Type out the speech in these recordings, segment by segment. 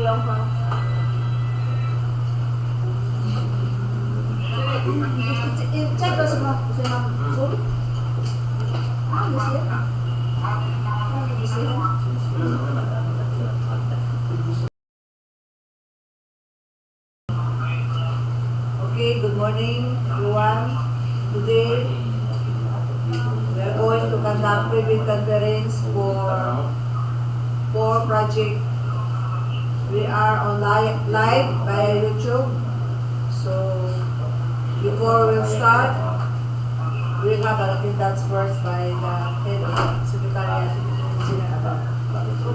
lang ha. Check ko si Ma'am Sul. Okay, good morning everyone. Today we are going to conduct private conference for project. We are on live via YouTube. So before we start, we have an attendance first by the head of the Secretariat, Engineer Abang.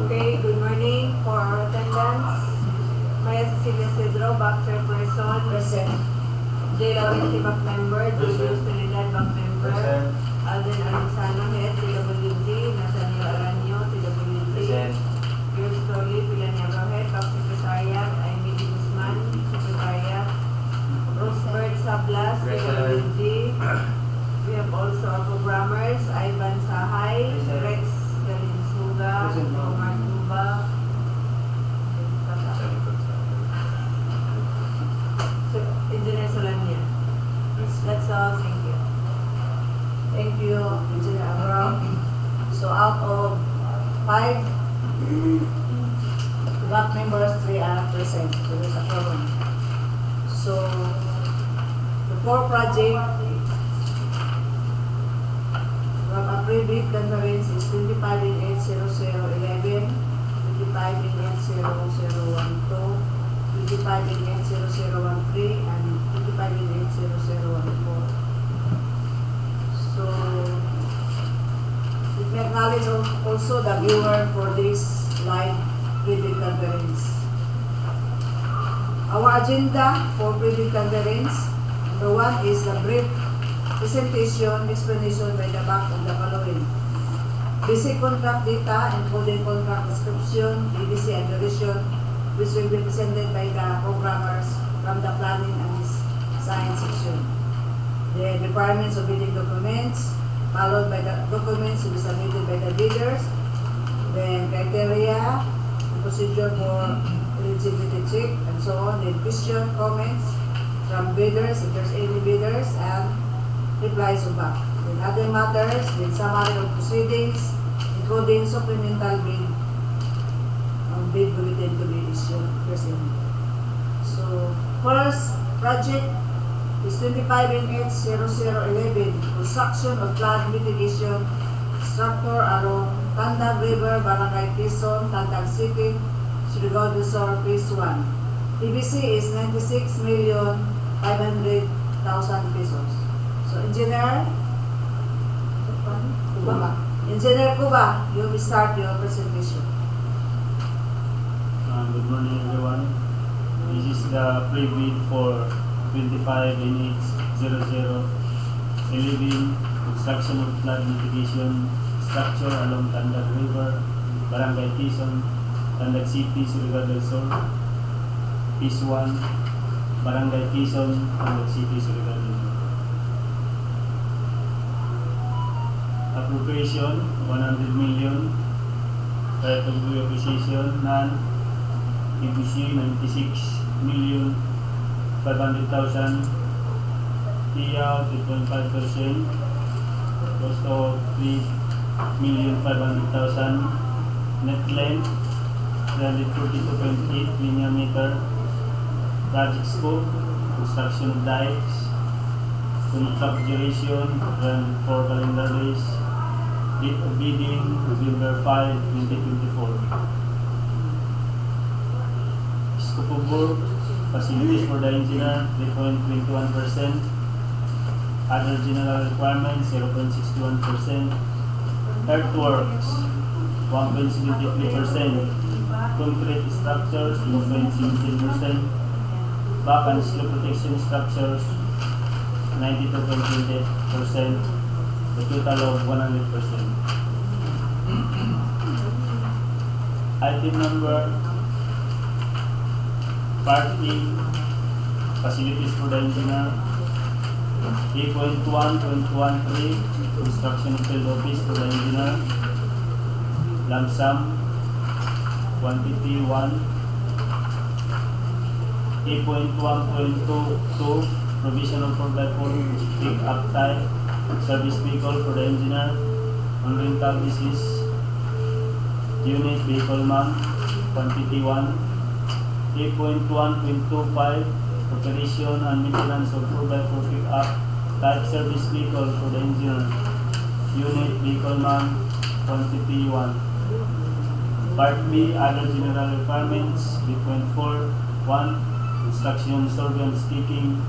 Okay, good morning for our attendance. Maya Cecilia Cedro, back chairperson. Present. J. Laurenti, back member. Julius Trinidad, back member. Alden Arizano, head, TWD. Nathaniel Aranyo, TWD. Yours truly, Pilaniago, head, back secretariat. Aimee Guzman, secretariat. Rosebert Sablas, TWD. We have also our programmers, Ivan Sahay, Rex Galinsuga, Omar Tuba. So, Engineer Solania. That's all, thank you. Thank you, Engineer Abang. So out of 5 GAP members, 3 are present. So there's a quorum. So the core project from a private conference is 25 in 80011, 25 in 80012, 25 in 80013, and 25 in 80014. So let me acknowledge also the viewer for this live private conference. Our agenda for private conference, number 1 is the brief presentation, explanation by the back of the following. Basic contract data, including contract description, EDC and duration, which will be presented by the programmers from the planning and science section. The requirements of bidding documents, followed by the documents to be submitted by the bidders, then criteria, the procedure for eligibility check, and so on, then question, comments from bidders, if there's any bidders, and replies of back. Then other matters, then summary of proceedings, including supplemental bid bulletin to be issued presently. So, first project is 25 in 80011, construction of flood mitigation structure along Tandag River, Barangay Quezon, Tandag City, Surigao del Sur, Phase 1. PBC is 96,500,000 pesos. So, Engineer Kuba, you will start your presentation. Good morning, everyone. This is the pre-bid for 25 NH 0011 construction of flood mitigation structure along Tandag River, Barangay Quezon, Tandag City, Surigao del Sur, Phase 1, Barangay Quezon, Tandag City, Surigao del Sur. Appropriation 100 million. Right of way acquisition none. PBC 96,500,000. Payout 8.5%. Cost of 3,500,000. Net length 342.8 linear meter. Project scope, construction of dikes. Contract duration 4 calendar days. Date of bidding November 5, 2024. Scope of work, facilities for the engineer 3.21%. Other general requirements 0.61%. Earthworks 1.73%. Concrete structures 1.17%. Back and slope protection structures 92.20%. The total of 100%. Item number Part E, facilities for the engineer. 8.1.13, construction of field office for the engineer. Lump sum, quantity 1, 8.1.22 provisional for pick up type service vehicle for the engineer on rental basis. Unit vehicle man quantity 1. 8.1.25 preparation and maintenance of 4x4 pick up type service vehicle for the engineer. Unit vehicle man quantity 1. Part B, other general requirements. 8.4 1. Instruction surveillance sticking.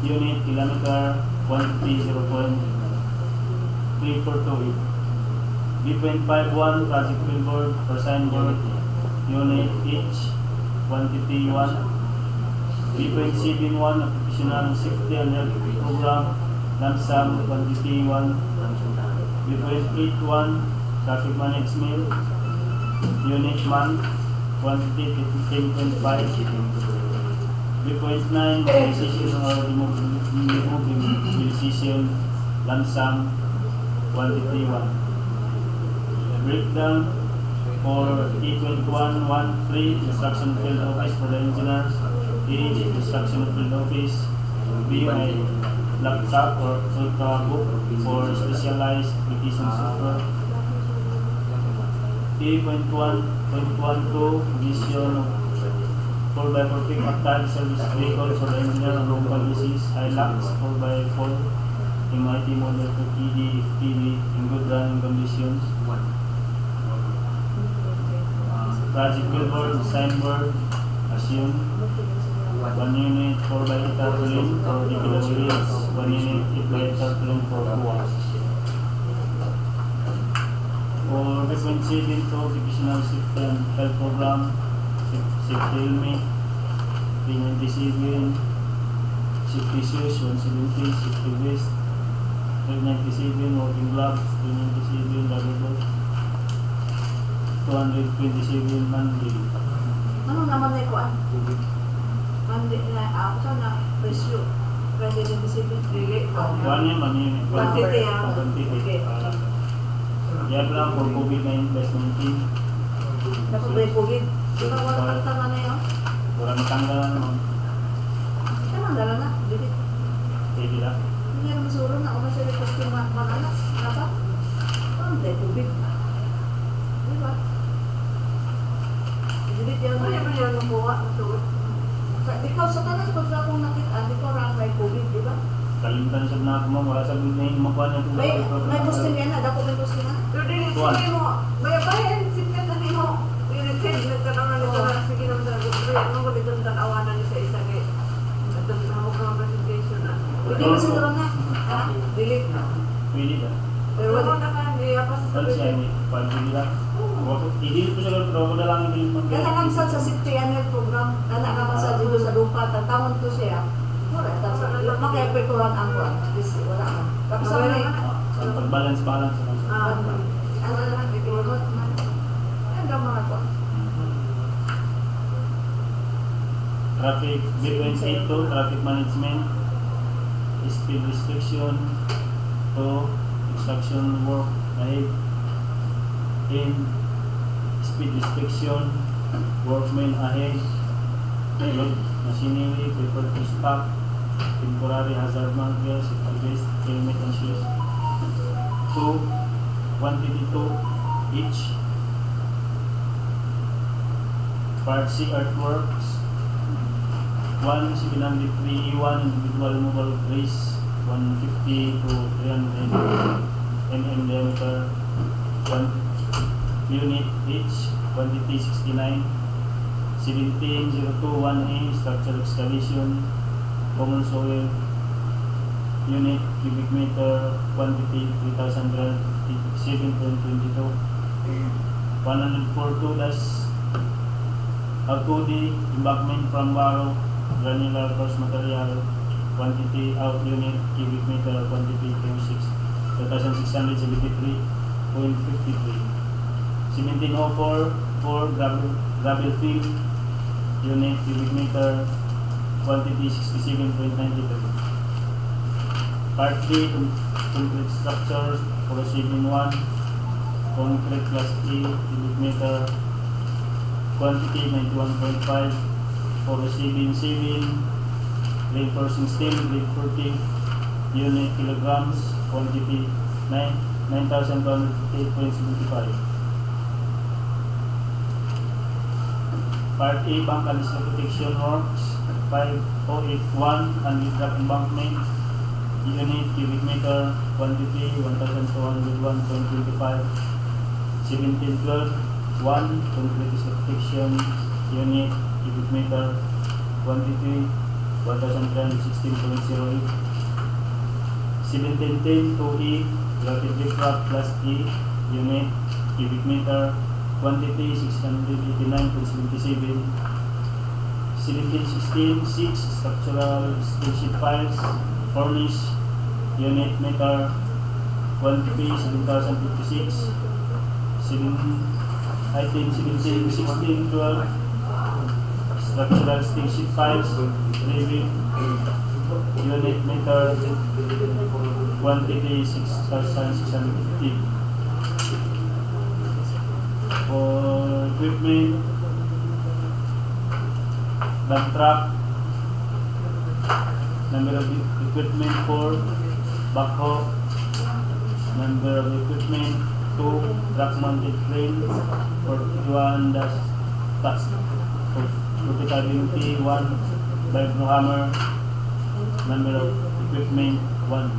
Unit kilometer quantity 0.3428. B.51 project billboard for signboard. Unit each quantity 1. B.71 occupational safety and health program. Lump sum quantity 1. B.81 traffic management. Unit man quantity 10.5. B.9 mobilization or mobilization lump sum quantity 1. Breakdown for 8.113 instruction field office for the engineers. A. Instruction field office. B. May laptop or ultrabook for specialized application software. 8.1.12 provision of 4x4 pick-up type service vehicle for the engineer on local basis. Hilux 4x4 MIT model to TD FTV in good running conditions. Project billboard, signboard, assume 1 unit 4x8 tarpaulin for DPWH, 1 unit 8x8 tarpaulin for UAS. For frequency to occupational safety and health program, safety helmet, 397, safety shoes, 170, safety vest, 397, working gloves, 397, rubber boots, 227 monthly. Ano naman na ikuan? Mandi na ako na presyo. Pwede din dili. Kuan yan, man yun. Quantity, ah. Quantity. Okay. Yan lang for COVID-19. Dapat ba COVID? Di ba wala tama na yun? Wala matanggal na naman. Kaya mandala na. Dili. Pwede lang. Hindi na masuro na. Kung masya request yung mga anak. Dapat? Ano ba COVID? Di ba? Dili yan. Ano ba yan namuha? Ikaw sa tanas pag akong nakita, di ko rang may COVID, di ba? Kalimtan siya na ako mo. Wala sa good na yun. Makuha na ito. May posting yan na. Dako may posting na. Pero din sige mo, bayan sipkat na nimo. I-retain nagtanaw na nito na sige naman sa gusto. Ano ko dito tanawanan ni sa isa kay ato sa mo ka presentation na. Hindi ba siguro na? Ha? Delete na. Pwede ba? Pero Pero wala. na ka di apa sa Wala siya sabi. ini. Pwede lang. Hindi ko siya pero wala lang hindi man. Kaya nakamsal sa safety annual program, na nakamsal dito sa lupa, tatawon ko siya. Wala, makipikuran ang kuwan. Wala na. Tapos sa may, Ang pag-balance lang. ano lang, ikurot na. Yan ang mga kuwan. Traffic, B.82, traffic management, speed restriction, to construction work ahead, in speed restriction, workmen ahead, load machinery, prepared to stop, temporary hazard markers, safety vest, helmet and shoes. 2, 152 each. Part C earthworks. 1, 703 E1 individual mobile brace 150 to 300 mm diameter. 1 unit each, quantity 69. 17021A structural excavation, common soil, unit cubic meter, quantity 3,157.22. 142 2D embankment from barrow, granular coarse material, quantity out unit cubic meter, quantity 2,673.53. 1704 4 gravel field, unit cubic meter, quantity 67.93. Part D, concrete structures, proceeding 1, concrete class A, cubic meter, quantity 91.5. for receiving civil, reinforcing steel, grade 40, unit kilograms, quantity 9,258.75. Part A, bank and protection works, 5081, unwithdrawn embankment, unit cubic meter, quantity 1,201.25. 1712, 1, concrete protection, unit cubic meter, quantity 1,316.08. 1710, 2E, rapid riprap plus E, unit cubic meter, quantity 689.77. 1716, 6, structural steel sheet piles, furnish, unit meter, quantity 7,056. 1716, 12, structural steel sheet piles, review, unit meter, quantity 6,650. For equipment, dump truck, number of equipment 4, backhoe, number of equipment 2, truck mounted crane, 41 dash touch, 45 unity 1, vibro hammer, number of equipment 1.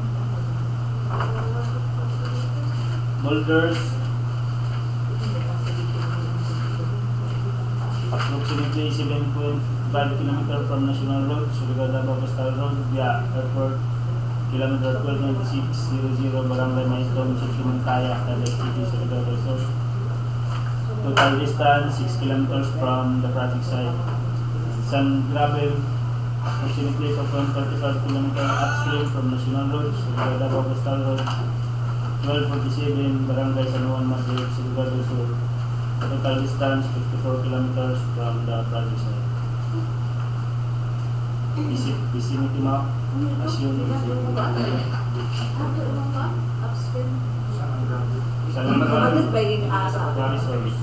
Boulders, approximately 7.5 km from National Road, Surigao-Davao Coastal Road via airport, kilometer 129600, Barangay Maestro, Section Kaya, Tandag City, Surigao del Sur. Total distance 6 kilometers from the project site. Sand gravel, approximately 4.35 km upstream from National Road, Surigao-Davao Coastal Road, 1247, Barangay San Juan Masjid, Surigao del Sur. Total distance 54 kilometers from the project site. Vicinity map, assume Bakit ba yung asa? sorry.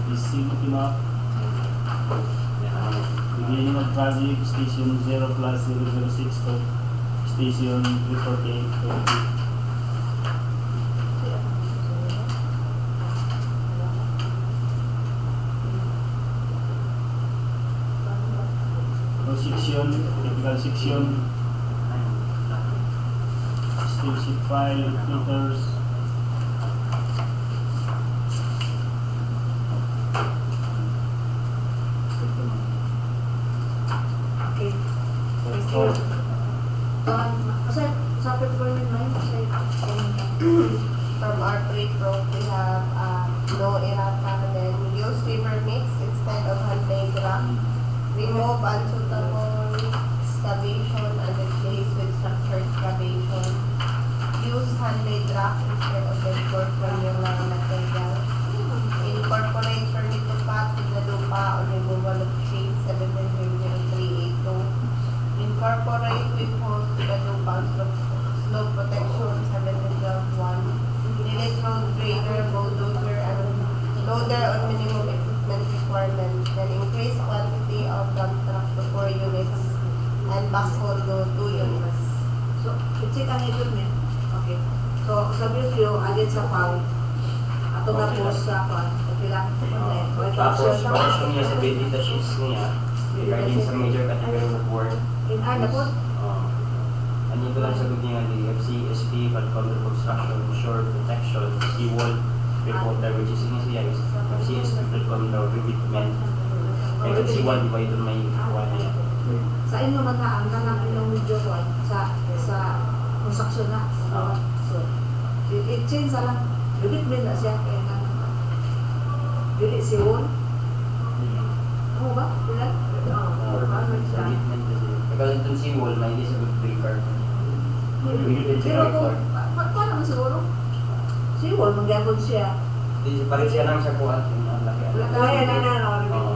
Vicinity map, beginning of project, station 0 plus 006 to station 348. Section, typical section, steel sheet file, meters, Okay. Thank you. Kasi sa procurement line, kasi From our pre-prop, we have no errata, then use river mix instead of hand-made rock. Remove unsuitable excavation and replace with structured excavation. Use hand-made rock instead of the formula material. Incorporate permit to cut with the lupa or removal of trees 170382. Incorporate with holes to the lupa and slope protection 1712.1. Delete road grader, bulldozer, and loader on minimum equipment requirements. Then increase quantity of dump truck to 4 units and backhoe to 2 units. so, i-check ang equipment. Okay. So, sa video, alin sa file. Ato na po sa file. Okay lang. Tapos, bakasyon niya sa data sheets niya regarding sa major category of work. In R na po? Andito lang sagot niya DFC, SP, flood control construction, shore protection, seawall, reporter, which is siya is FCSP, flood control, repeatment. Kaya seawall, di ba ito may kuha na yan? Sa inyo man na, ang nanapin ng video ko sa construction na. So, i-change sa lang. Repeatment na siya. Kaya nga naman. Dili si Wall. Ano ba? Ilan? Oo. Repeatment kasi. Because itong seawall, may hindi sagot breaker. Pero kung, paano naman siguro? Siguro, magyapon siya. Parang siya lang sa kuha. Kaya na.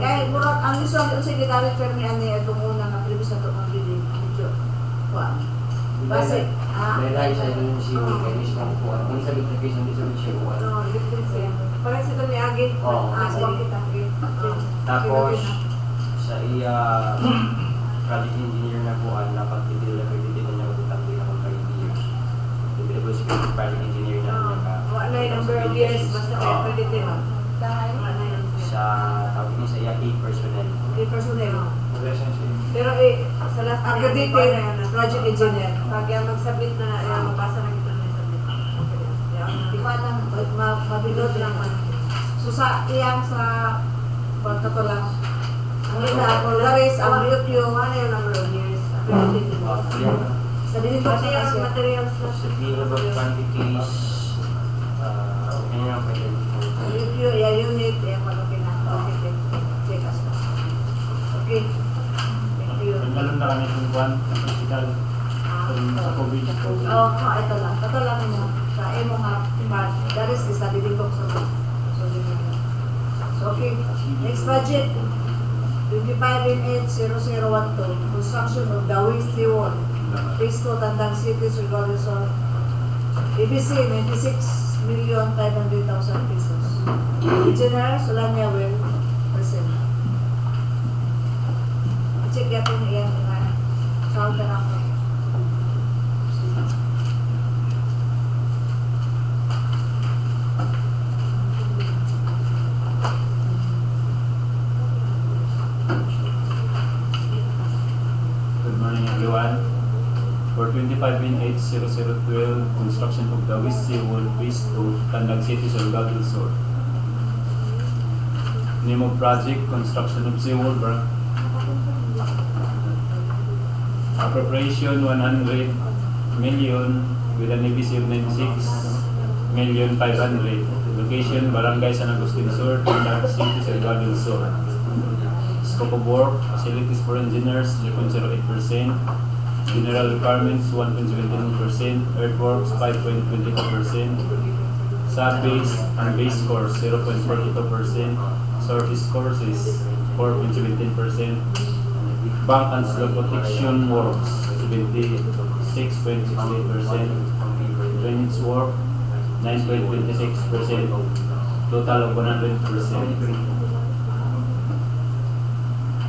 Kaya, murag, ang gusto ang sige gamit pero may ano itong unang na previous na itong video. Kuha. Base, Dahil sa ito yung seawall, kaya hindi siya makukuha. Kung sagot na case, hindi sagot siya kuha. No, different siya. Parang lagi. Oo. Sige kita. Okay. Tapos, sa iya project engineer na po, napagtitil na pagtitil niya kung tabi na kung 5 years. DPWH project engineer na niya ka. Wala yung number of years, basta kaya pwede din. Dahil Wala yung Sa tawag niya sa iya key personnel. Okay, personnel. Pero sa last Accredited project engineer. Pag yung mag-submit na, mabasa na kita na submit. Di ba lang, mabilod lang. So sa iyang sa pagkato lang. Ang ina, Laris, ang YouTube, Wala yung number of years. Accredited din. sa dinito Pati sa yung Asia. materials na Sa available quantities, kanya ang pwede. Ang YouTube, iya unit, iya malaki na. Okay, check us na. Okay. Thank you. Nagkaroon na kami ng kwan, ng hospital, sa COVID. Oh, ito lang. Ito lang mo. Sa emo nga, part. That is the dito sa So, okay. Next budget. 25-8-0012. Construction of Dawis Seawall. Phase 2, Tandag City, Surigao del Sur. ABC, 96,500,000 pesos. Engineer, Solania Well, present. Check yatin iyan nga. Sound na ako. Good morning everyone. For 25-8-0012, construction of Dawis Seawall Phase 2, Tandag City, Surigao del Sur. Name of project, construction of seawall. Appropriation 100 million with an EBC of 96,500,000. Location, Barangay San Agustin Sur, Tandag City, Surigao del Sur. Scope of work, facilities for engineers 3.08%, general requirements 1.17%, earthworks 5.22%, sub-base and base course 0.42%, surface course is 4.17%, bank and slope protection works 76.68%, drainage work 9.26%, total of 100%.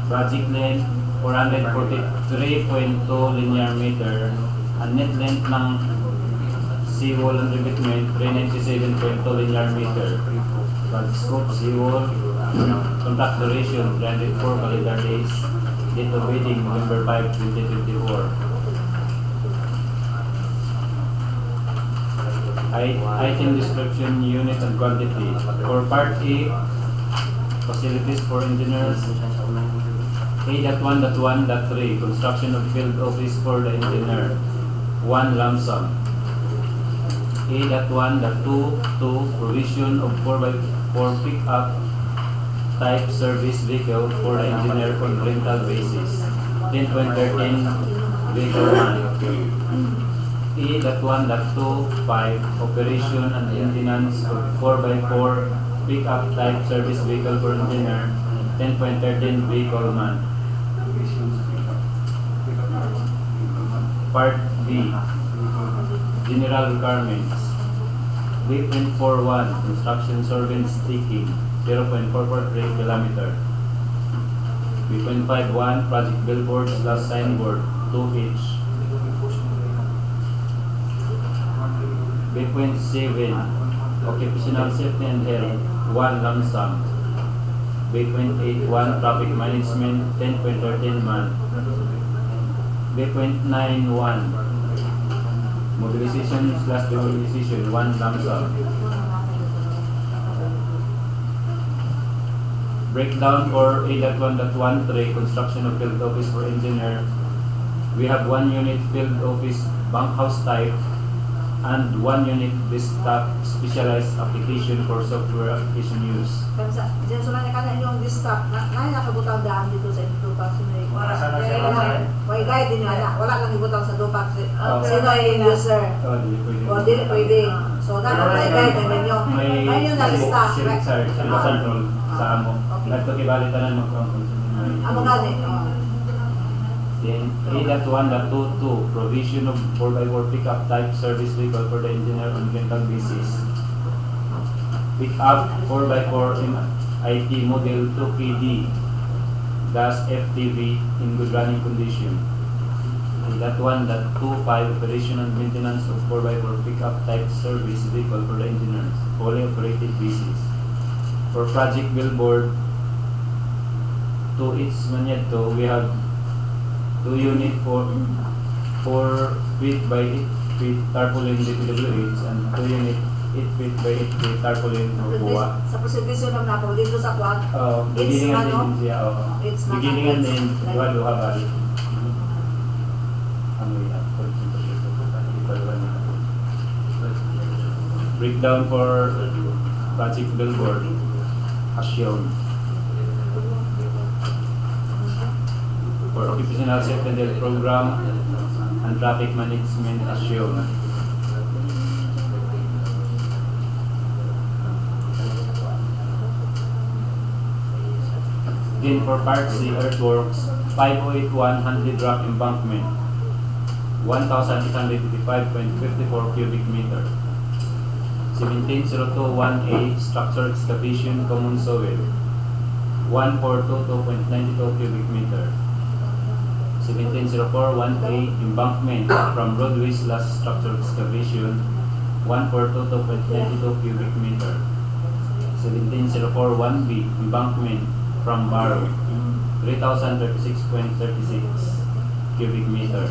Project length 443.2 linear meter. Ang net length ng seawall and revetment 397.2 linear meter. Project scope seawall. Contract duration 304 calendar days. Date of bidding November 5, 2024. Item description, unit and quantity. For part A, facilities for engineers. A.1.1.3, construction of field office for the engineer, 1 lump sum. A.1.2.2, provision of 4x4 pick-up type service vehicle for the engineer on rental basis, 10.13 vehicle 1. A.1.2.5, operation and maintenance of 4x4 pick-up type service vehicle for engineer, 10.13 vehicle man. Part B, general requirements. B.41, construction servants taking 0.443 kilometer. B.51, project billboard / signboard 2 each. B.7, occupational safety and health 1 lump sum. B.81, traffic management 10.13 man. B.91, mobilization / demobilization 1 lump sum. Breakdown for A.1.13, construction of field office for engineer. We have 1 unit field office bunkhouse type and 1 unit desktop specialized application for software application use. Kansa, diyan sila na kana yung desktop na nakabutang daan dito sa Dupac Sinay. Sana siya, Why guide din na wala kang ibutang sa Dupac. Sino Okay. ay user? Oh, di pwede. O di pwede. So dapat may guide din ninyo. May Ngayon na lista. si Richard, si Central sa amo. Okay. Nagto kibalitan magkongkong. Amo gani. Then A.1.22, provision of 4x4 pickup type service vehicle for the engineer on rental basis. pick up 4x4 MIT model 2PD dash FTV in good running condition. And that one, that 2.5 operation and maintenance of 4x4 pickup type service vehicle for the engineers, fully operated basis. For project billboard, to its manyeto, we have 2 unit for 4 feet by 8 feet tarpaulin DPWH and 2 unit 8 feet by 8 feet tarpaulin or buwa. Sa presentation ng napo dito sa kwat, Beginningan din siya. it's Beginningan not- din, it's duha balik. Breakdown for project billboard as shown. For occupational safety and health program and traffic management as shown. Then for Part C earthworks, 5081 handled rock embankment, 1,885.54 cubic meter. 17021A structure excavation common soil, 1422.92 cubic meter. 17041A embankment from roadways last structure excavation, 1422.92 cubic meter. 17041B embankment from Barrow, 3036.36 cubic meter.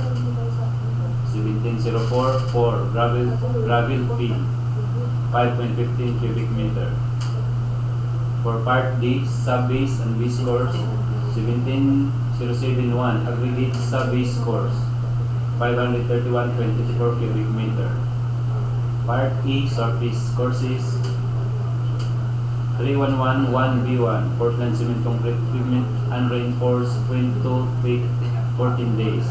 17044 gravel field, 5.15 cubic meter. For Part D, sub-base and base course, 17071 aggregate sub-base course, 531.24 cubic meter. Part E, surface courses, 3111B1 Portland Cement Concrete Equipment unreinforced 22 feet 14 days,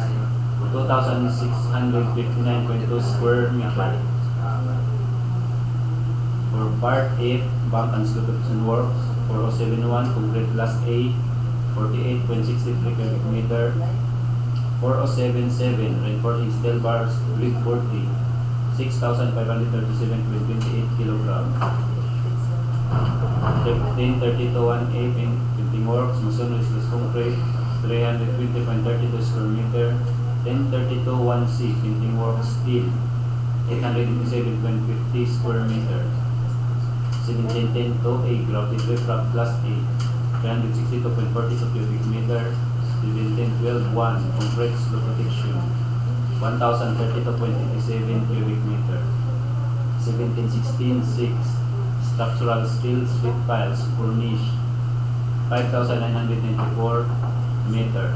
2,659.2 square meter. For Part F, bank and construction works, 4071 concrete class A, 48.63 cubic meter. 4077 reinforcing steel bars, grid 40, 6,537.28 kilograms. 10321A painting works, masonry slash concrete, 320.32 square meter. 10321C painting works, steel, 887.50 square meter. 17102A grouted riprap class A, 362.42 cubic meter. 17121 concrete slope protection, 1,032.87 cubic meter. 17166 structural steel sheet piles furnished, 5,994 meter.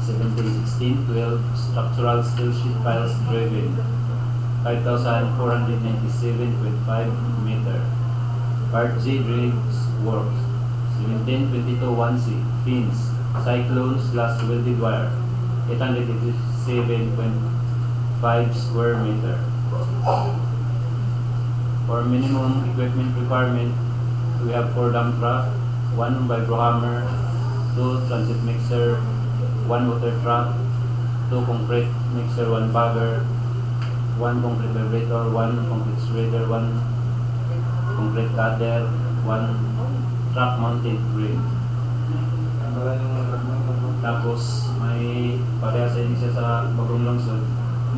17112 structural steel sheet piles driven, 5,497.5 meter. Part G drills works, 17221C fins, cyclone slash welded wire, 887.5 square meter. For minimum equipment requirement, we have 4 dump truck, 1 vibrohammer, 2 transit mixer, 1 water truck, 2 concrete mixer, 1 bagger, 1 concrete vibrator, 1 concrete shredder, 1 concrete cutter, 1 truck mounted drill. Tapos may parehas din siya sa bagong lungsod.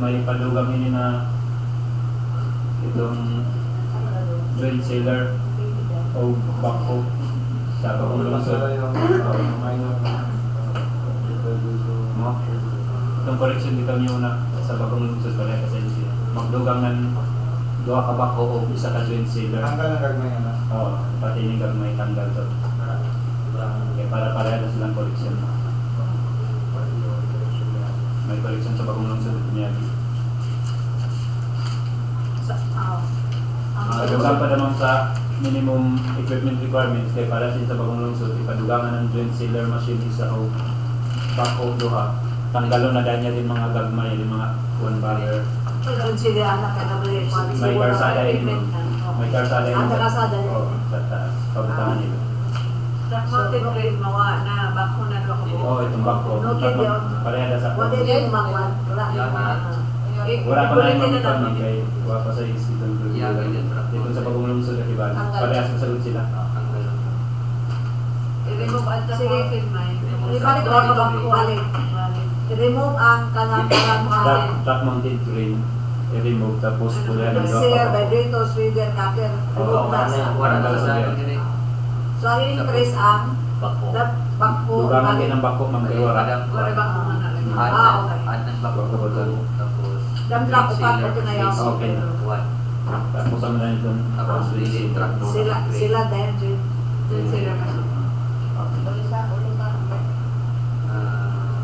May palugang ini na itong drill sailor o backhoe sa bagong lungsod. Itong correction dito niyo na sa bagong lungsod parehas sa inyo. Magdugang ng 2 ka backhoe o 1 ka drill sailor. Tanggal ang gagmay na. Oo, pati yung gagmay tanggal to. Kaya para parehas silang correction. May collection sa bagong lungsod niya. Kadugang pa naman sa minimum equipment requirements kaya para sa bagong lungsod, ipadugangan ng drill sealer machine isa o backhoe duha. Tanggalon na dahil niya din mga gagmay, yung mga one bagger. May karsada yun. May karsada yun. Ang karsada yun. Oo, sa taas. Pabutangan nila. Truck mounted grade mawa na bako na lo ko. Oo, itong backhoe. Pareha sa Wala din makwan. Wala. wala pa na yung mga kaya wala pa sa isip dito sa bagong lungsod at iba. sige. Bakit may? Ibalik ko ako balik. I-remove ang kanang Track mounted crane, i-remove tapos kuya ng mixer, vibrator, sweeper, cutter, remove na sa. So, ang increase ang Bako. bakpo, Dugangan din ang bako, ma'am, pero wala. Wala ba kung ano lang? Add ng bako. Tapos Damdra ko pa, ito na yun. Okay. Tapos ang na ito. Tapos release track doon. Sila dahil dyan. Doon sila kasi. Ulit sa ulo ka.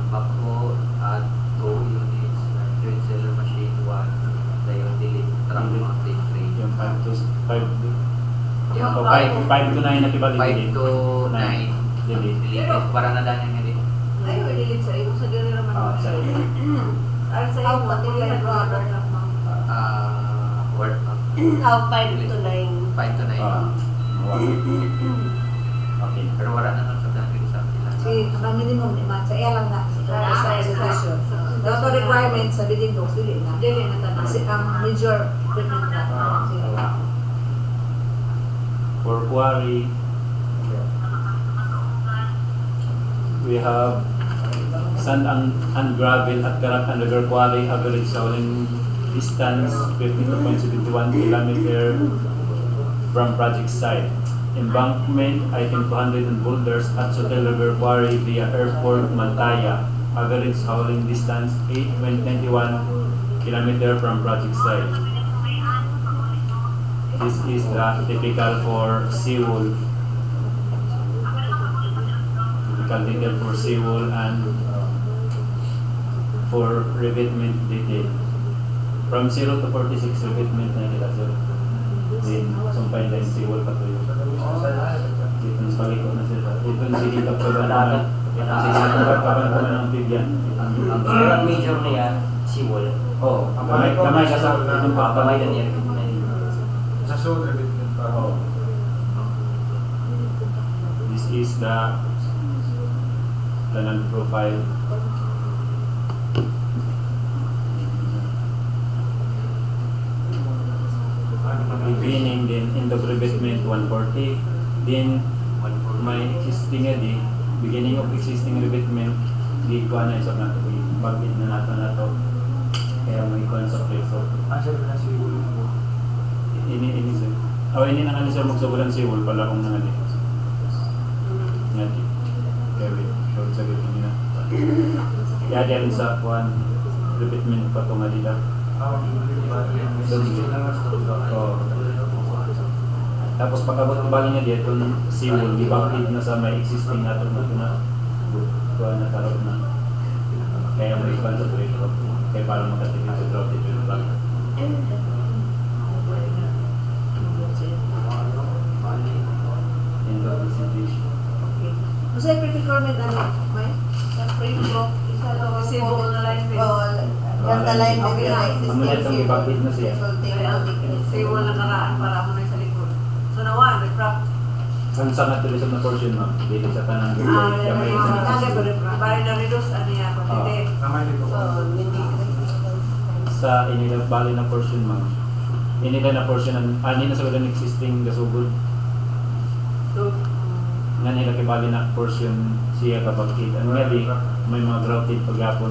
Bako at 2 units. Joint seller machine 1. Dayon delete track mounted crane. Yung 5 to 5 Yung 5 to 9 na kibali. 5 to 9. Delete. Delete. Para na daan nga dito. Ay, i-delete sa iyo. Sa dili naman. Sa Ay, sa iyo. Pati lang brother. Work na. How 5 to 9. 5 to 9. Okay. Pero wala na lang sa daan sa sila. Si, ang minimum ni Matt, sa iya lang na. Sa sitwasyon. Dato requirement sa bidding dogs, dili na. Dili na tanong. Kasi ang major equipment na. For quarry, we have sand and gravel at Karak and River Quarry, average hauling distance 52.71 kilometer from project site. Embankment, item 200 and boulders at Sotel River Quarry via Airport Mantaya, average hauling distance 8.91 kilometer from project site. This is the typical for Seawall. Typical detail for Seawall and for revetment detail. From 0 to 46 revetment na nila sir. Then, sumpay na yung Seawall patuloy. Dito sa palikot na sila. Dito na silikap ka ba namin? Silikap ka ba naman ng bibyan? Ang major na yan, Seawall. Oo. Kamay ka sa itong Kamay na niya. Sa shoulder bit pa. Oh. This is the non-profile. Beginning then end of revetment 140. Then my existing beginning of existing revetment di ko na isang nato pag-in na nato kaya may concept so Answer na si ini sir. Ini na kanina sir magsabulan si Wall pala kung nangadi. Ngadi. Kevin, short sa gitu nila. Ya din sa kuan repeatment pa to nga dila. Oh. Tapos pagkabot ng bali niya dito si Wall di backlit na sa may existing nato na kuan na tarot na. Kaya may concentrate ko. Kaya para makatipid sa drop dito yung back. Kasi procurement ano, may? Sa pre-book, isa lang ang Kasi book na line with. Just the line with your Ano na itong ibakit na siya? Say wala nakaraan para mo na sa likod. So nawa, refract. Ang sangat tulisod na portion ma'am, dito sa tanang Bari na reduce ano yan, quantity. Kamay dito. sa inila bali na portion ma'am. Inila na portion ani na sa mga existing gasugod. So, Nga nila kibali na portion siya kapag kita. Ano nga di, may mga grouted pagyapon.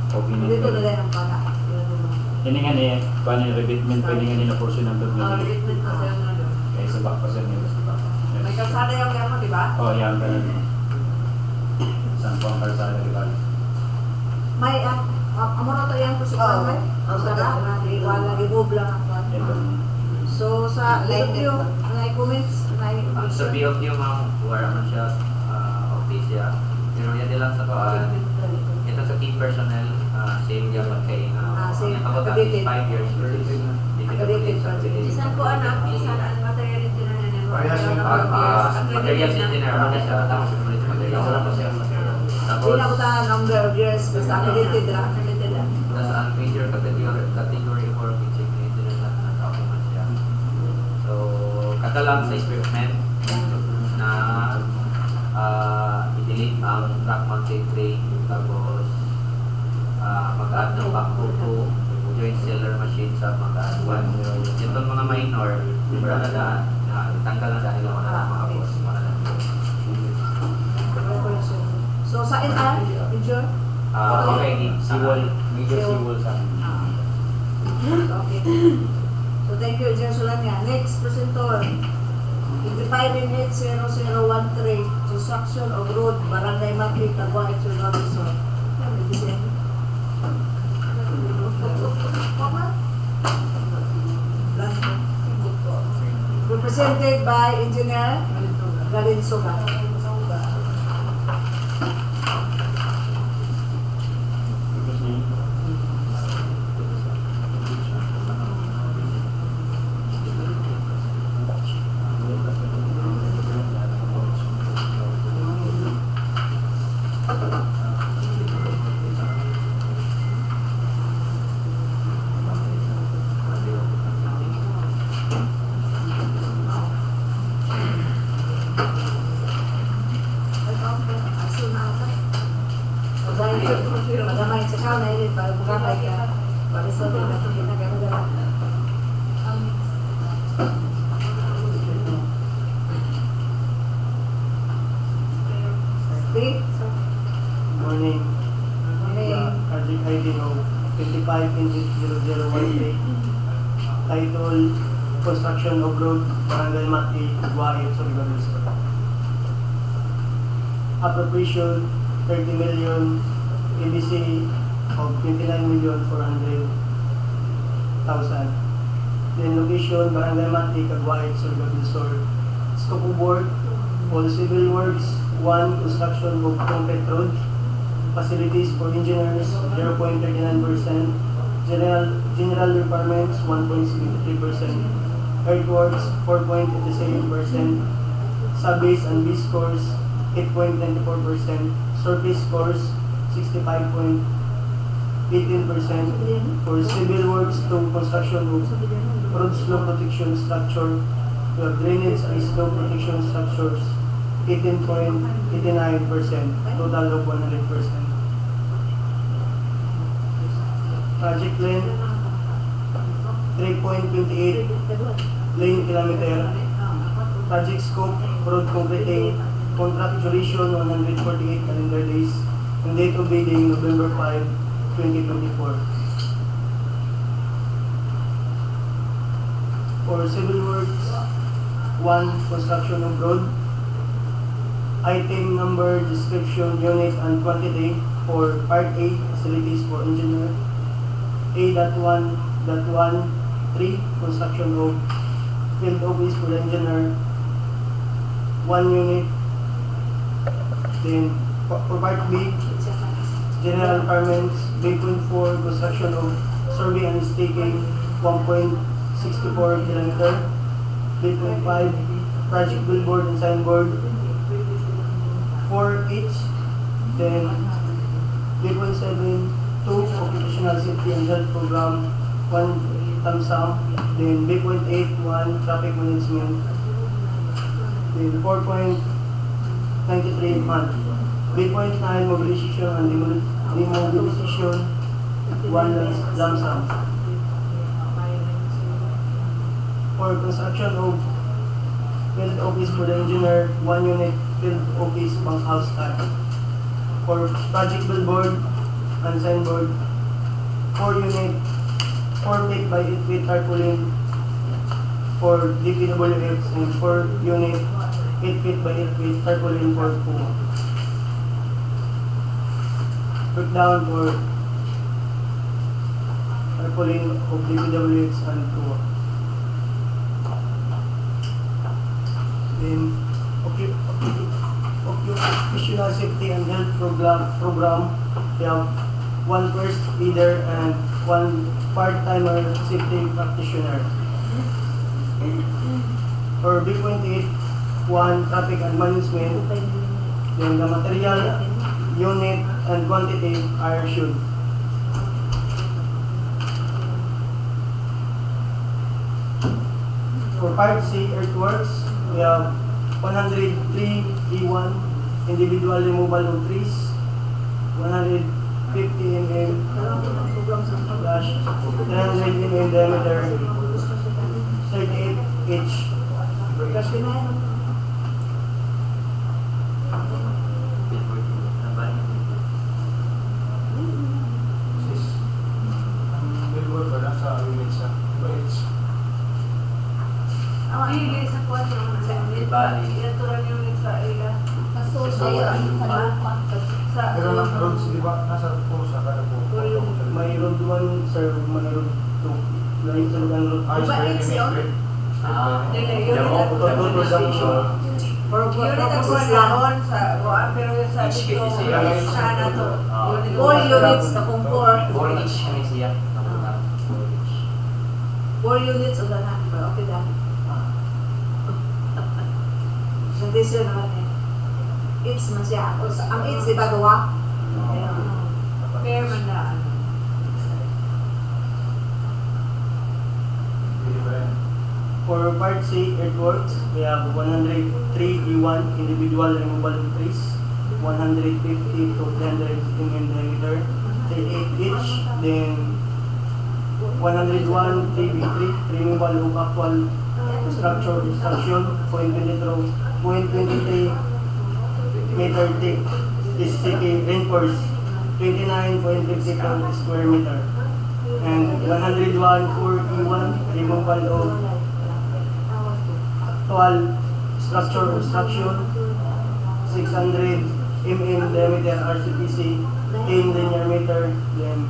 Okay na. Dito na lang ang pana. Ini nga niya, paano yung revetment, pwede nga nila portion ng tugma. treatment kasi yung ano. Kaya sa back pa siya nila sa back. May kalsada yung kaya mo, di ba? Oh, yan ka na. Saan po ang kalsada, di ba? May, amo na to yung kusukan may? Ang sarap, wala, remove lang ang pan. Ito. So, sa review, may comments, may Sa BOQ ma'am, wala man siya office siya. Pero yan din lang sa paan. Ito sa key personnel, same diya pagkain. same. Ang about Accredited. 5 years. Accredited project. Isan ko anak, isan ang material din na nila. Parehas yung Materials engineer naman na siya. Tapos ulit materials na po siya. Tapos, Hindi na ko ta number of years, basta accredited lang. Accredited lang. nasa ang major category for teaching engineer na document siya. So, katalang sa equipment na i-delete ang track mounted crane, tapos mag-add ng backhoe to joint seller machine sa mag-add 1. Itong mga minor, para na daan, tanggal na dahil ako na lang mga boss. Para na sa NR, Major? Okay, Seawall, major Seawall sa Okay. So thank you, Engineer Solania. Next, presenter. 55-0013, construction of road, Barangay Matri, Cagwait, Surigao del Sur. Represented by Engineer Galinsoga. Magamay sa kao na yun, para bukakay ka. Para sa mga ginagana. Steve? Morning. Morning. Project ID of 55-0013. Title, Construction of Road, Barangay Mati, Cagwait, Surigao del Sur. Appropriation, 30 million, ABC of 29,400,000. Then location, Barangay Mati, Cagwait, Surigao del Sur. Scope of work, all civil works, 1. Construction of concrete road. Facilities for engineers, 0.39%. General requirements, 1.73%. Earthworks, 4.87%. Subbase and B scores, 8.94%. Surface scores, 65.18%. For civil works to construction of road slope protection structure, we have drainage and slope protection structures, 18.89%, total of 100%. Project length, 3.28 lane kilometer. Project scope, road concreting, contract duration 148 calendar days, and date of bidding November 5, 2024. For civil works, 1. Construction of road. Item number, description, unit, and quantity for Part A, facilities for engineer. A.1.13, construction of field office for the engineer, 1 unit. Then for Part B, general requirements, B.4, construction of survey and staking, 1.64 kilometer. B.5, project billboard and signboard, 4 each. Then B.7, 2, occupational safety and health program, 1 thumbs up. Then B.8, 1, traffic management. Then 4.93 month. B.9, mobilization and demobilization, 1 lump sum. For construction of field office for the engineer, 1 unit field office bunkhouse type. For project billboard and signboard, 4 unit 4 feet by 8 feet tarpaulin for DPWH, and 4 unit 8 feet by 8 feet tarpaulin for PUA. Breakdown for tarpaulin of DPWH and PUA. Then occupational safety and health program, we have 1 first leader and 1 part-timer safety practitioner. For B.8, 1 traffic and management. Then the material, unit, and quantity are issued. For Part C, earthworks, we have 103 B1, individual removal of trees, 150 mm slash 300 mm diameter, 38 inch. Hindi sa kwarto naman sa unit. Bali. Ito lang yung unit sa ila. Kaso siya yung kalupa. Sa Pero lang roads, di ba? Nasa pusa, kada po. May road 1, sir, may road 2. Lain sa ang road Ayos Diba, ba it's yung yun? street? Damo station. For Unit ang purposes lang. kwarto sa kuwan, pero yung sa Each dito, is siya. sana to. Unit 4 units na kung 4. 4 each kami siya. Napunta. 4 units o gana. Okay na. Nandisyo naman eh. It's man siya. Ang it's, di ba gawa? Fair man na. Hindi ba rin? For Part C earthworks, we have 103 E1 individual removal of trees, 150 to 300 mm diameter, 8 each, then 101 3B3 removal of actual structure destruction, 0.23 meter thick, is CK reinforced, 29.52 square meter, and 101 4E1 removal of actual structure obstruction, 600 mm diameter RCPC, 10 linear meter, then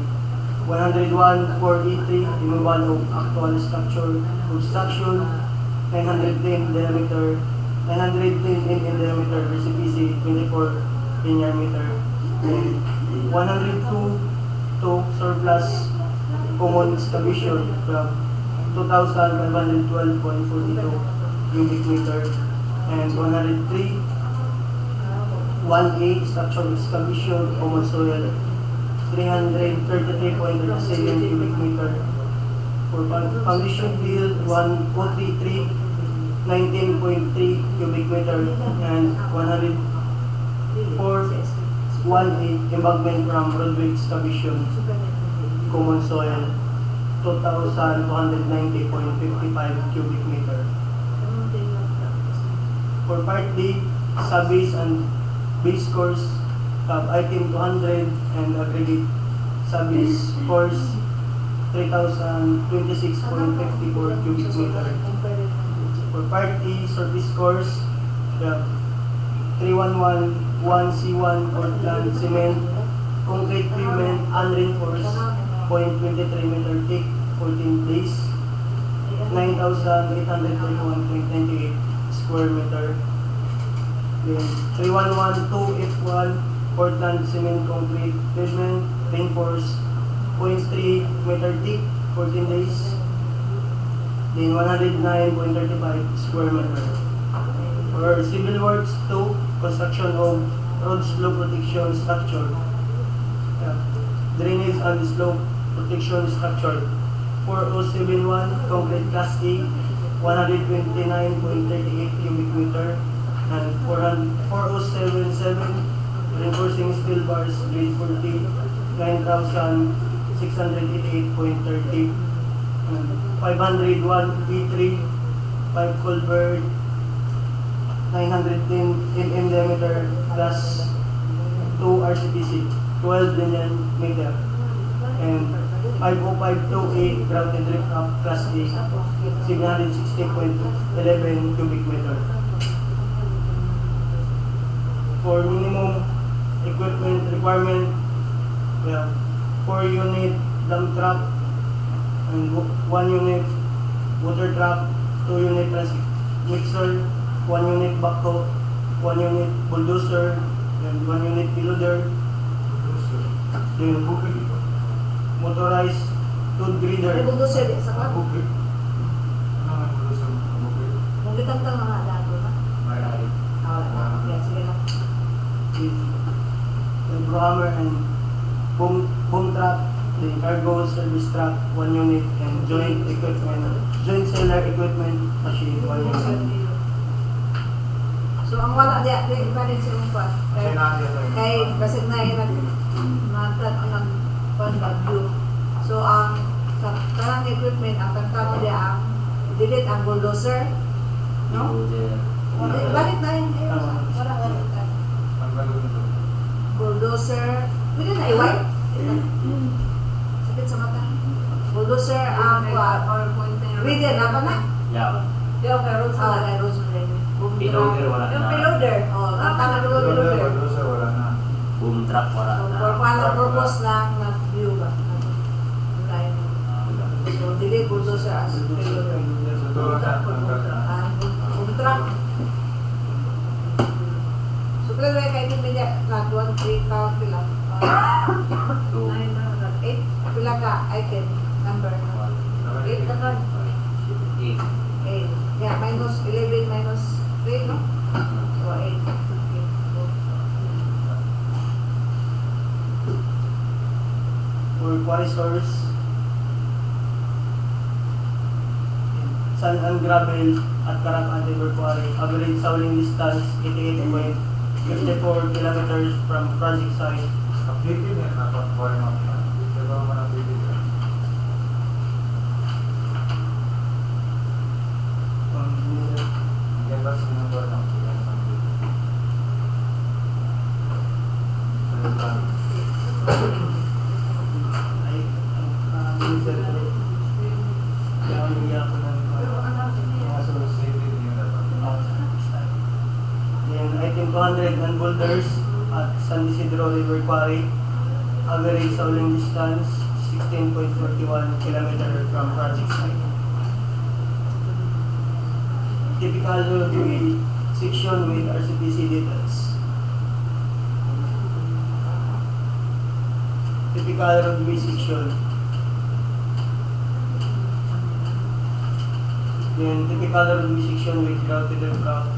101 4E3 removal of actual structure obstruction, 910 diameter, 910 mm diameter RCPC, 24 linear meter, then 102 to surplus common excavation from 2,512.42 cubic meter, and 103 1A structural excavation common soil 333.37 cubic meter. For foundation field 1033 19.3 cubic meter, and 104 1A embankment from roadway excavation common soil 2,290.55 cubic meter. For Part D, sub-base and base course, item 200 and aggregate sub-base course 3,026.54 cubic meter. For Part E, surface course, 3111C1 Portland cement, concrete pavement, unreinforced, 0.23 meter thick, 14 days, 9,831.98 square meter. Then 3112F1 Portland cement concrete pavement, reinforced, 0.3 meter thick, 14 days. Then 109.35 square meter. For civil works 2, construction of road slope protection structure, drainage and slope protection structure. 4071 concrete class A, 129.38 cubic meter, and 4077 reinforcing steel bars grade 40, 9,688.30, and 501 E3 pipe culvert 910 mm diameter class 2 RCPC 12 linear meter, and 50528 grouted drift up class A 760.11 cubic meter. For minimum equipment requirement, we have 4 unit dump truck and 1 unit water truck, 2 unit mixer, 1 unit backhoe, 1 unit bulldozer, and 1 unit loader, then motorized tool May grader, bulldozer din sa kwan. Bukid. Ano nga yung sa bukid? Kung kitang-tang mga dato na. May Yeah, sige lang. the hammer and boom truck, the cargo service truck, 1 unit, and joint seller equipment machine, 1 unit. So, ang wala di pa rin siya kung kwan. Kasi natin ito. Kay basig na yun nag-bagyo. So, ang sa karang equipment, ang tagtamo di ang delete ang bulldozer. No? Balik na yun. Wala ka rin. Ang gano'n ito. Bulldozer. Pwede na iway? Sakit sa mata. Bulldozer ang kwan. PowerPoint na yun. Reader na ba na? Yeah. Yung kay Rose Ah, na. kay Rose Rene. Piloder wala Yung na. piloder. Oh, Tama na ang yung piloder. Producer, wala na. Boom truck wala So, na. for paano purpose lang nag-view ba? Online. Wala. So, dili bulldozer as piloder. Sa tulad na, hanggang na. Boom truck. So, pero kaya ito bilya, not 1, 3 count pila. So, 8 pila ka item number. 8 na ka. 8. 8. Yeah, minus 11 minus 3, no? So, 8. Okay. For quarry stores, sand and gravel at Karak Antiver Quarry, average hauling distance 88.54 kilometers from project site. Updated yan, napakuha rin ako. Pero man updated yan. Yan ba sinumber ng yan sa updated? Ano ba? Ay, user ko. Kaya ang nangyay ako ng mga source. Updated yun dapat. Then item 200 and boulders at San Isidro River Quarry, average hauling distance 16.41 km from project site. Typical roadway section with RCPC details. Typical roadway section. Then typical roadway section with grouted route.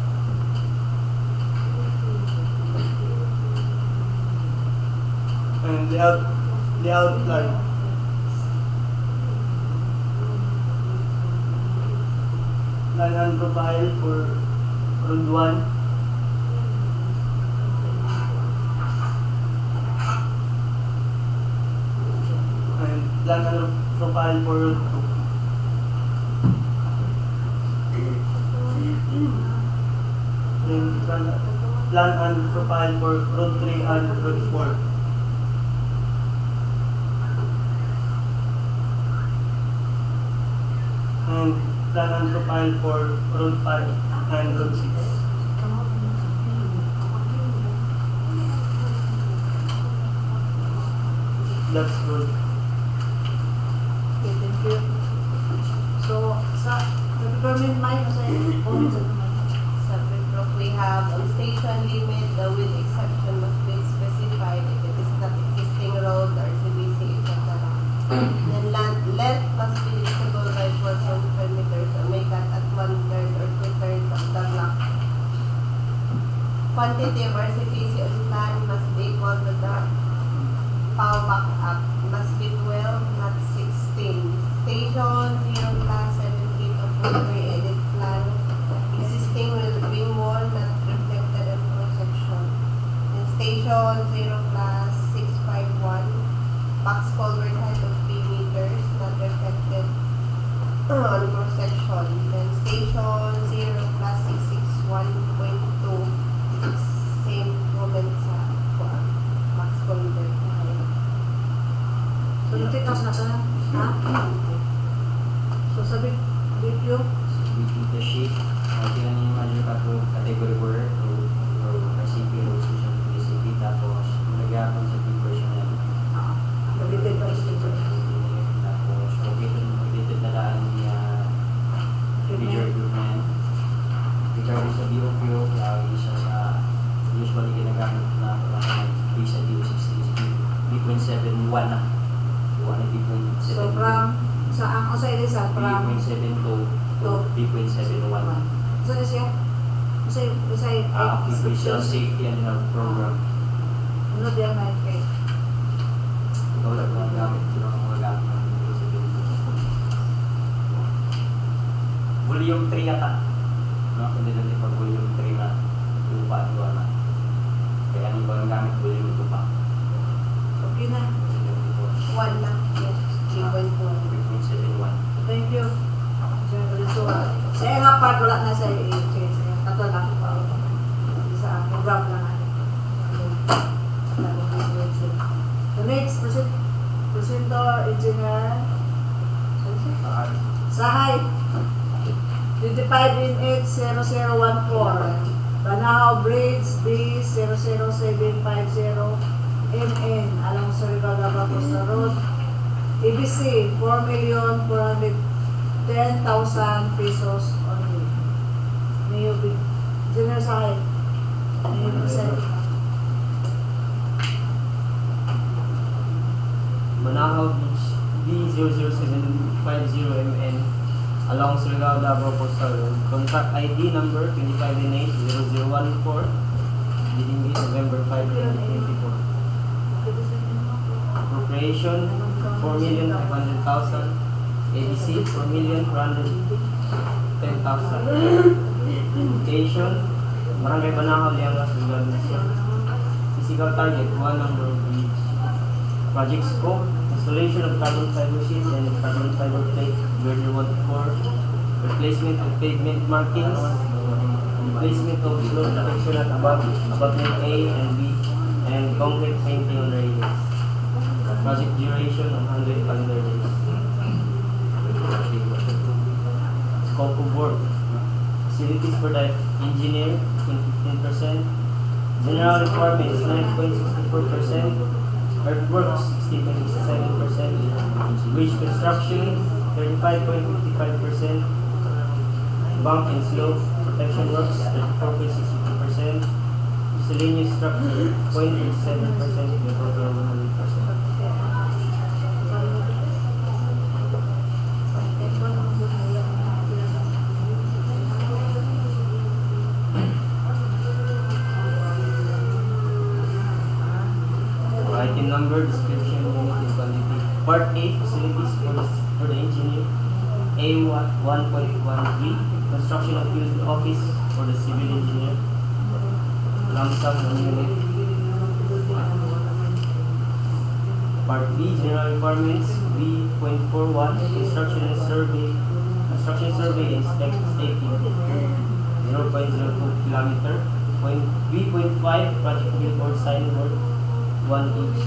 And layout line. Line and profile for road 1. And plan and profile for road 2. Then plan and profile for road 3 and road 4. And plan and profile for road 5 and road 6. That's good. Okay, thank you. So, sa Procurement may kasi comment sa naman. Sa Petroc, we have on station limit, the width exception must be specified if it is not existing road or CBC, etc. Then length must be divisible by 4.5 meters or make cut at 1/3 or 2/3 of the block. Quantity of RCPC on plan must be equal to the POW backup. Must be 12, not 16. Station 0 plus 7 feet of waterway edit plan. Existing wing wall not reflected in cross section. In station 0 plus 651. Box culvert height of 3 meters not reflected on cross section. Then station 0 plus 661.2. Same comment sa box culvert height. So, take us na ka. Ha? So, sabi, video. within the sheet, tingnan niyo naman yung category word or recipe or social recipe, tapos nagyapon sa big version yan. Related by speaker. Tapos completed na lang niya major equipment. Regarding sa BOQ, lagi siya sa usually ginagamit na base sa DEO 3.71 na. Ano 3.72? So, from, sa ang usa ini sa from 3.72 to 3.71. So, na siya? Usa Occupational safety and health program. Ano diyan may kay? Ikaw lang mga gamit. Sino ang mga gamit ng 3.72? Volume 3 yata. No? Hindi natin pag volume 3 na lupa at lupa na. Kaya ano ba ang gamit? Volume 2 pa. Okay na. 1 lang. Yes. 3.1. 3.71. Thank you. So, sa nga part wala na sa i-change. Kato lang. Sa program lang natin. So next, presenter, engineer. Sahay. 25 in 80014. Banahao Bridge B00750 MN along Surigao-Davao Coastal Road. EBC 4,410,000 pesos only. Mayo B. General Sahib. Mayo Present. Banahao Beach B00750 MN along Surigao-Davao Coastal Road. Contract ID number 25NH0014. Bidding date November 5, 2024. Appropriation 4,500,000. ABC 4,410,000. Location Barangay Banahao, Liangas, Surigao del Sur. Physical target 1 number of bridge. Project scope installation of carbon fiber sheet and carbon fiber plate girder 1 to 4. Replacement of pavement markings. Replacement of slope protection at abutment A and B, and concrete painting on railings. Project duration 100 calendar days. Scope of work. Facilities for the engineer 15%. General requirements 9.64%. Earthworks 60.67%. Bridge construction 35.55%. Bank and slope protection works 34.60%. Miscellaneous structure 0.87% of the total 100%. Item number, description, unit, and quantity. Part A, facilities for the engineer. A1.13, construction of field office for the civil engineer. Lump sum 1 unit. Part B, general requirements. B.41, construction survey and staking 0.02 kilometer. B.5, project billboard signboard 1 each.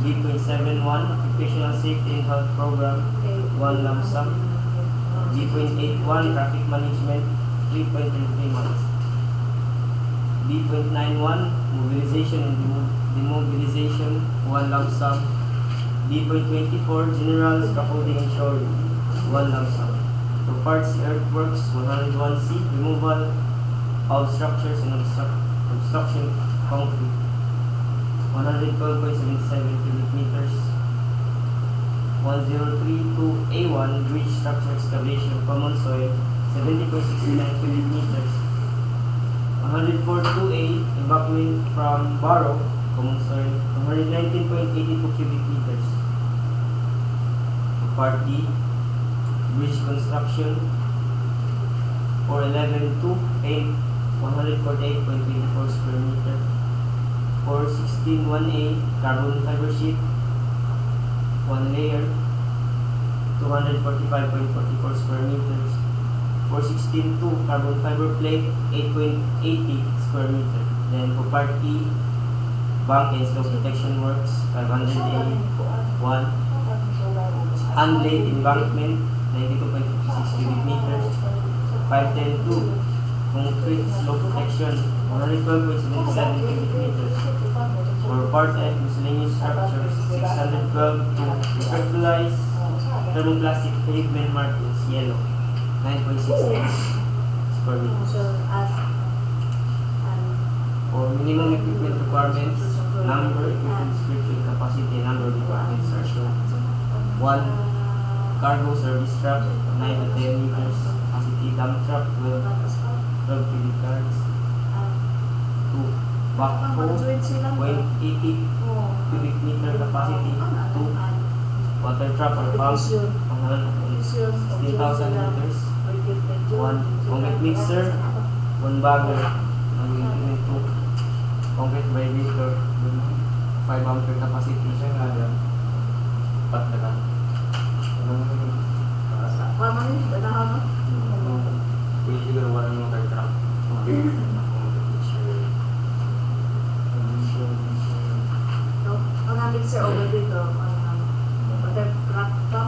B.71, occupational safety and health program 1 lump sum. B.81, traffic management 3.33 months. B.91, mobilization and demobilization 1 lump sum. B.24, general scaffolding and shoring 1 lump sum. For parts earthworks 101C, removal of structures and obstruction concrete 112.77 cubic meters. 1032A1, bridge structure excavation common soil 70.69 cubic meters. 104.2A, embankment from Barrow common soil 119.82 cubic meters. Part D, bridge construction 411.2A, 148.24 square meter. 416.1A, carbon fiber sheet 1 layer 245.44 square meters. 416.2, carbon fiber plate 8.80 square meter. Then for part E, bank and slope protection works 500A1, unlaid embankment 92.56 cubic meters. 510.2, concrete slope protection 112.77 cubic meters. For part F, miscellaneous structures 612 to fertilize thermoplastic pavement markings yellow 9.68 square meters. So, as For minimum equipment requirements, number, equipment description, capacity, and number of requirements are shown. 1. Cargo service truck 9 to 10 meters. Capacity dump truck 12 cubic yards. 2. Backhoe 0.80 cubic meter capacity. 2. Water truck or pump 16,000 liters. 1. Concrete mixer 1 bagger. 2. Concrete vibrator 5 ampere capacity. Pat na lang. Paano yun? Banahao, no? Pwede siguro walang mga car truck. No? Ang aming sir over dito, water truck to?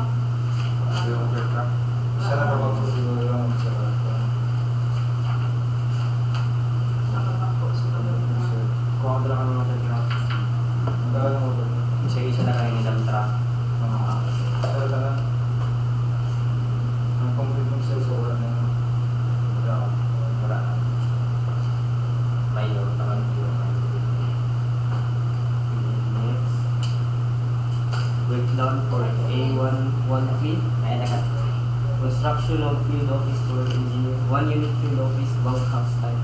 Isa na kapag siguro lang sa Construction of field office for engineer. 1 unit field office, bunkhouse type.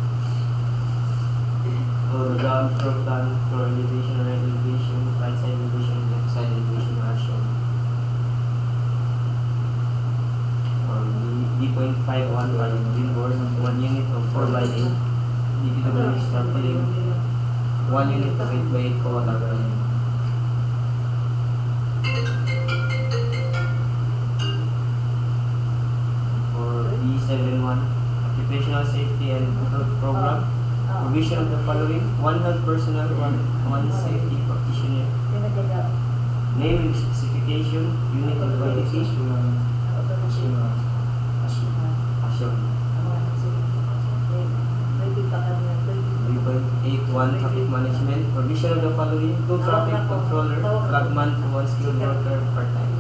Or ground floor plan for elevation, right elevation, right side elevation, left side elevation action. Or D.51 by billboard, 1 unit of 4x8. DPWH tarpaulin, 1 unit of 8x8 coattagal. For D71, occupational safety and health program. Provision of the following: 1 health personnel, 1 safety practitioner. Name and specification, unit and quantity. Asyon. 3.81 traffic management. Provision of the following: 2 traffic controller, flagman to 1 skilled worker per time.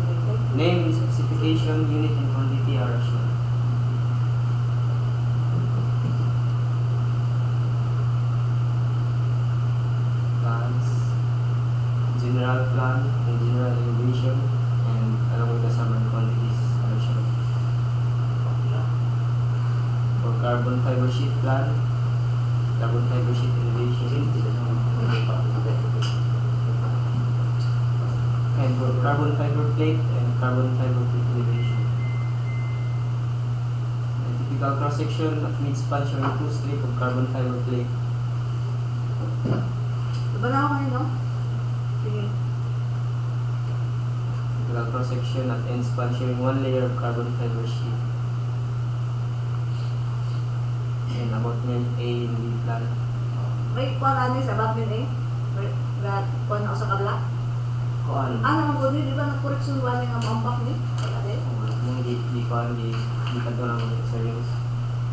Name and specification, unit and quantity are assured. General plan and general elevation, and along with the summary quantities are shown. For carbon fiber sheet plan, carbon fiber sheet elevation, and for carbon fiber plate and carbon fiber plate elevation. And typical cross section of mid-span showing 2 strip of carbon fiber plate. Banahao kayo, no? Sige. Typical cross section at end span showing 1 layer of carbon fiber sheet. And about nyan A and B plan. May kuha ka sa Batman eh? Kuha na ako sa kabla? Kuan. Naman po di ba nag-correction ba niya ang ambak ni? Hindi ko ka to ng experience.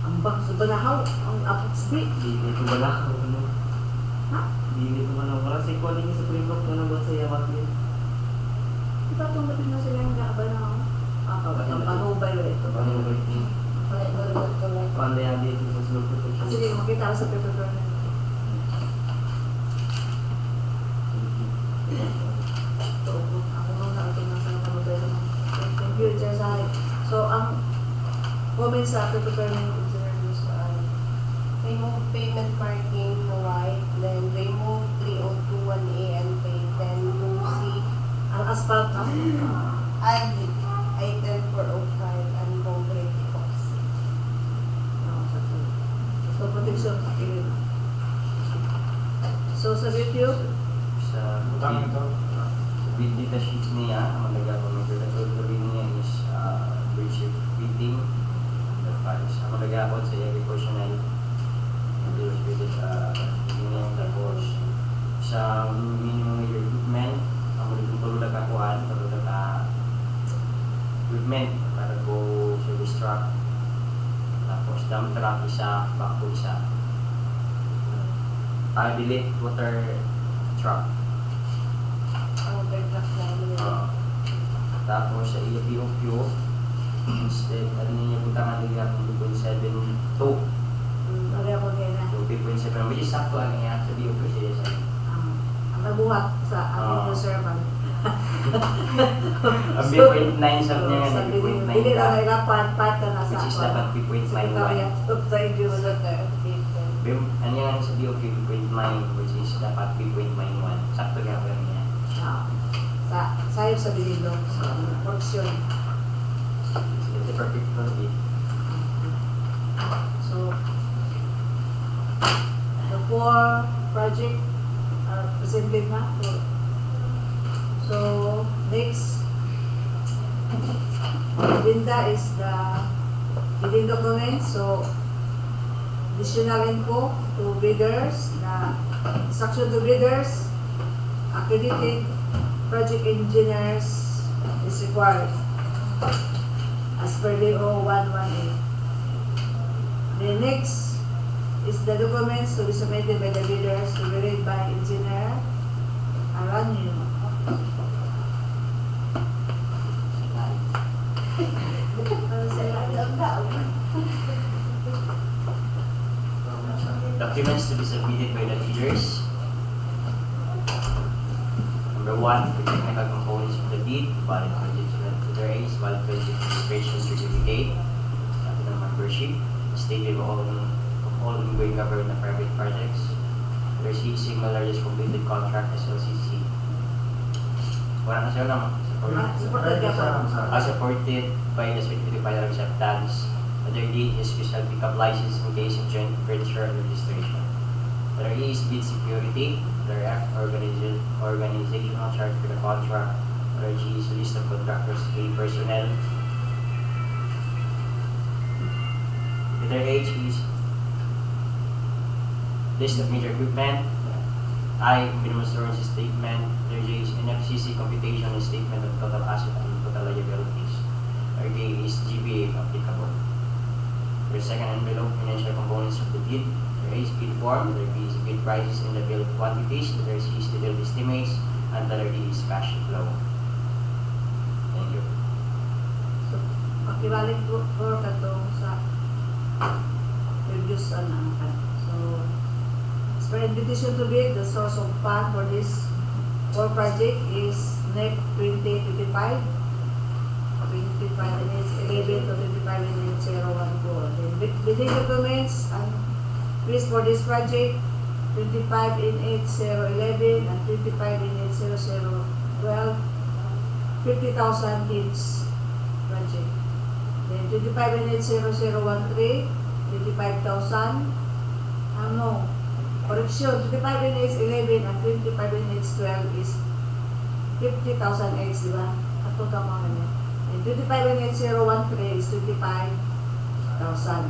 Ambak sa Banahao, ang apox di. Hindi ko ba lang ano? Ha? Hindi ko man wala sa kuan ni sa Supreme Court na ba sa yabat ni. Di ba itong lapit na sila yung Banahao? Ang panubay ba ito? Paano ba ito? Paano yan dito sa slow protection? Sige, makita ka sa paper burn. Ako muna ito nasa panubay naman. Thank you, Chair Sahay. So, ang comment sa paper burn ng Remove pavement marking white, then remove 3021A and pave, then 2C. ang asphalt, no? Add item 405 and concrete epoxy. So, protection. So, sa YouTube, Sa Utang ito. with data sheets niya, ang nagagawa ng vertical gawin niya is bridge fitting. The files. Ang nagagawa sa every portion ay illustrated niya. Tapos sa minimum major equipment, ang tulad na kakuhan, tulad na equipment para go service truck. Tapos dump truck isa, backhoe isa. Delete water truck. Ang overdraft namin. Tapos sa EPOQ, instead, ano niya punta nga nila kung 2.72. lagi ako din na. So, 3.7. Which is sakto ano nga sa BOQ siya sa Ang nabuhat sa ating servant. ang B.9 sabi niya nga, Sabi din, 3.9 hindi ka. na nahirapan, part ka nasa Which is dapat 3.91. Secretariat of the Individual. Ano nga sa BOQ 3.9, which is dapat 3.91. Sakto nga pa niya. Sayop sa bililo, sa portion. It's the perfect for it. So, the 4 project are presented na. So, next, agenda is the bidding documents. So, additional info to bidders, na instruction to bidders, accredited project engineers is required as per DEO 118. The next is the documents to be submitted by the bidders to be read by Engineer Aranyo. Documents to be submitted by the bidders. Number 1, for technical components of the bid, valid conditional considerations. valid registration certificate, capital membership, statement of all ongoing government and private projects. Letter C, single largest completed contract SLCC. Wala na siya naman. Supported ka pa. Supported by the certificate of acceptance. Letter D is special pickup license in case of joint venture and registration. Letter E is bid security. Letter F, organizational chart for the contract. Letter G is list of contractors, paid personnel. Letter H is list of major equipment. I, minimum assurance statement. Letter J is NFCC computation and statement of total asset and total liabilities. Letter K is GBA if applicable. Letter second envelope, financial components of the bid. Letter A is bid form. Letter B is bid prices and the bill quantities. Letter C is detailed estimates. And letter D is cash flow. Thank you. So, makibalik po katong sa previous So, as per invitation to bid, the source of fund for this project is NEP 2025 and it's 11 to 25 and it's 014. Then bidding documents and fees for this project 25 in 8011 and 25 in 80012, 50,000 each project. Then 25 in 80013, 25,000. Correction, 25 in 11 and 25 in 12 is 50,000 each, di ba? Ato ka mga ganyan. And 25 in 8013 is 25,000.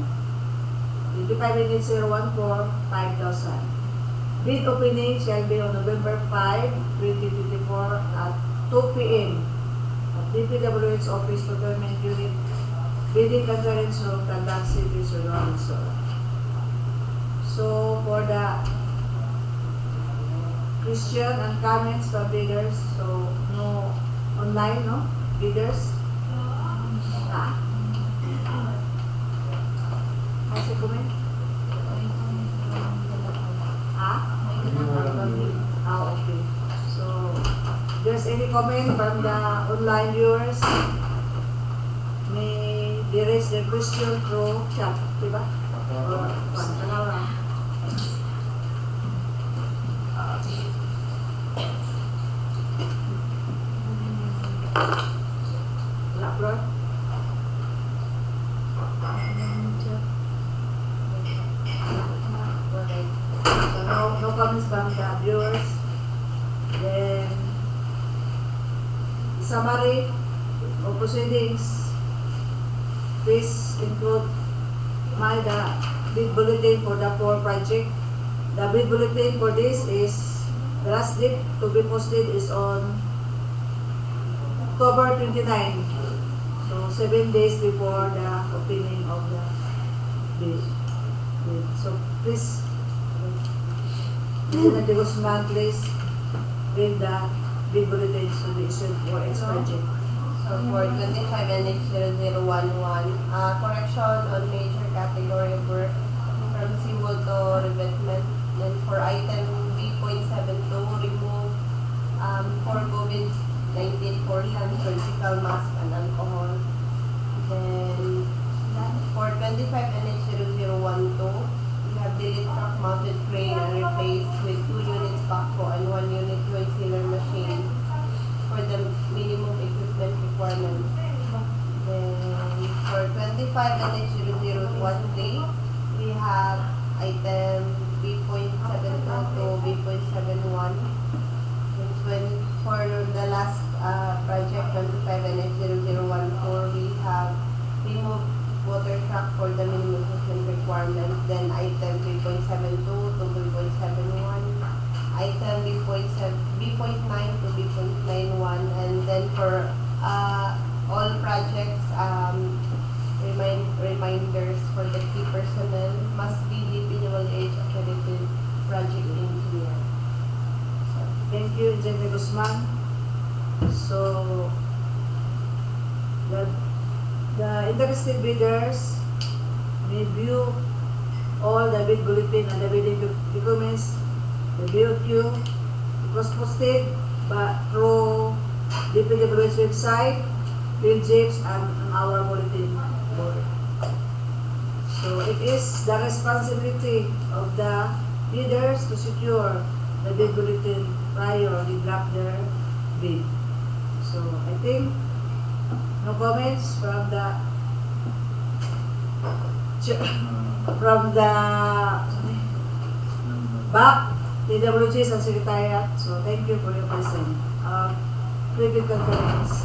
25 in 8014, 5,000. Bid opening shall be on November 5, 2024 at 2 p.m. at DPWH Office Procurement Unit, Bidding Conference Room, Tandag City, Surigao del Sur. So, for the question and comments from bidders, so no online, no? Bidders? Has a comment? Okay. So, if there's any comment from the online viewers, may they raise their question through chat, diba? Or tanaw. Wala, bro? So no comments from the viewers. Then, summary of proceedings. Please include the bid bulletin for the 4 project. The bid bulletin for this is, the last date to be posted is on October 29. So 7 days before the opening of the bid. So please, President Guzman, please read the bid bulletin to be issued for each project. So for 25 NH0011, correction on major category of work from Seawall to revetment. Then for item B.72, remove for COVID-19 portion, surgical mask and alcohol. Then for 25 NH0012, we have delete truck mounted crane and replaced with 2 units backhoe and 1 unit joint sealer machine for the minimum equipment requirement. Then for 25 NH0013, we have item B.72 to B.71. For the last project 25 NH0014, we have removed water truck for the minimum equipment requirement. Then item B.72 to B.71. Item B.9 to B.91, and then for all projects, reminders for the key personnel must be DPWH accredited project engineer. Thank you, Engineer Guzman. So, the interested bidders may view all the bid bulletin and the bidding documents. The BOQ, it was posted through DPWH website Egypt and on our bulletin board. So it is the responsibility of the leaders to secure the bid bulletin prior they drop their bid. So I think no comments from the back DWH and Secretariat. So thank you for your presence. Private conference.